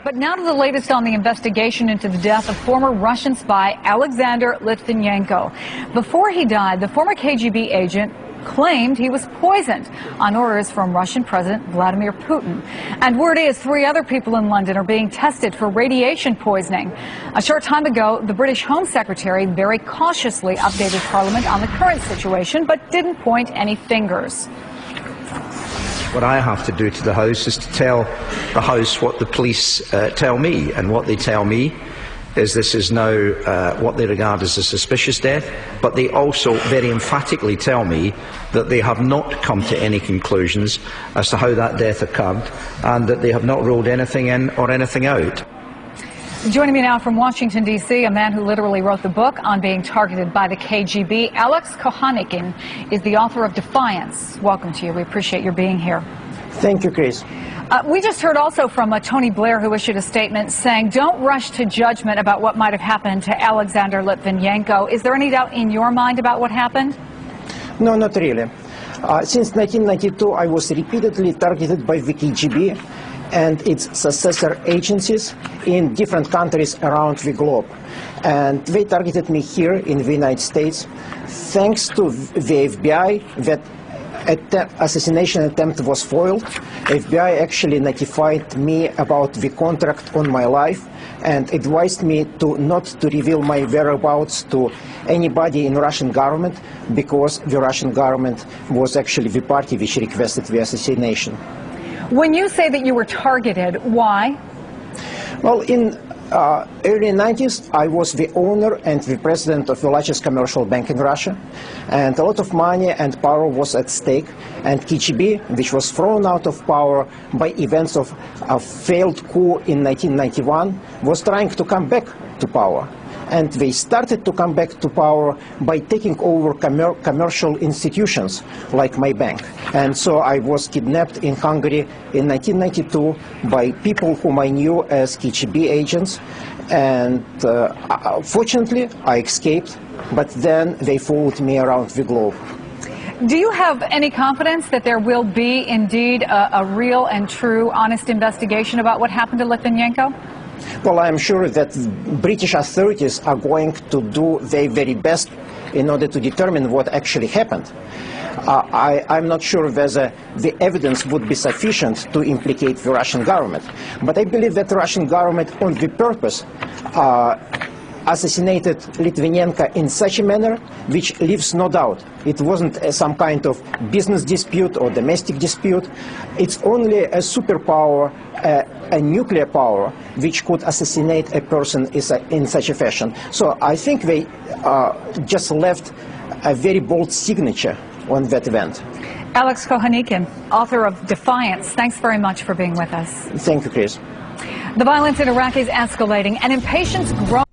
But now to the latest on the investigation into the death of former Russian spy Alexander Litvinenko. Before he died, the former KGB agent claimed he was poisoned on orders from Russian President Vladimir Putin. And word is 3 other people in London are being tested for radiation poisoning. A short time ago, the British Home Secretary very cautiously updated Parliament on the current situation, but didn't point any fingers. What I have to do to the House is to tell the House what the police tell me, and what they tell me is this is now what they regard as a suspicious death, but they also very emphatically tell me that they have not come to any conclusions as to how that death occurred, and that they have not ruled anything in or anything out. Joining me now from Washington, D.C., a man who literally wrote the book on being targeted by the KGB, Alex Kohanikin, is the author of Defiance. Welcome to you. We appreciate your being here. Thank you, Chris. We just heard also from Tony Blair, who issued a statement saying, don't rush to judgment about what might have happened to Alexander Litvinenko. Is there any doubt in your mind about what happened? No, not really. Since 1992, I was repeatedly targeted by the KGB and its successor agencies in different countries around the globe. And they targeted me here in the United States. Thanks to the FBI, that assassination attempt was foiled. FBI actually notified me about the contract on my life and advised me not to reveal my whereabouts to anybody in Russian government, because the Russian government was actually the party which requested the assassination. When you say that you were targeted, why? Well, in early 90s, I was the owner and the president of the largest commercial bank in Russia, and a lot of money and power was at stake, and KGB, which was thrown out of power by events of a failed coup in 1991, was trying to come back to power. And they started to come back to power by taking over commercial institutions like my bank. And so I was kidnapped in Hungary in 1992 by people whom I knew as KGB agents. And fortunately, I escaped, but then they followed me around the globe. Do you have any confidence that there will be indeed a real and true, honest investigation about what happened to Litvinenko? Well, I'm sure that British authorities are going to do their very best in order to determine what actually happened. I'm not sure whether the evidence would be sufficient to implicate the Russian government, but I believe that the Russian government, on the purpose, assassinated Litvinenko in such a manner which leaves no doubt. It wasn't some kind of business dispute or domestic dispute. It's only a superpower, a nuclear power, which could assassinate a person in such a fashion. So I think they just left a very bold signature on that event. Alex Kohanikin, author of Defiance, thanks very much for being with us. Thank you, Chris. The violence in Iraq is escalating and impatience grows.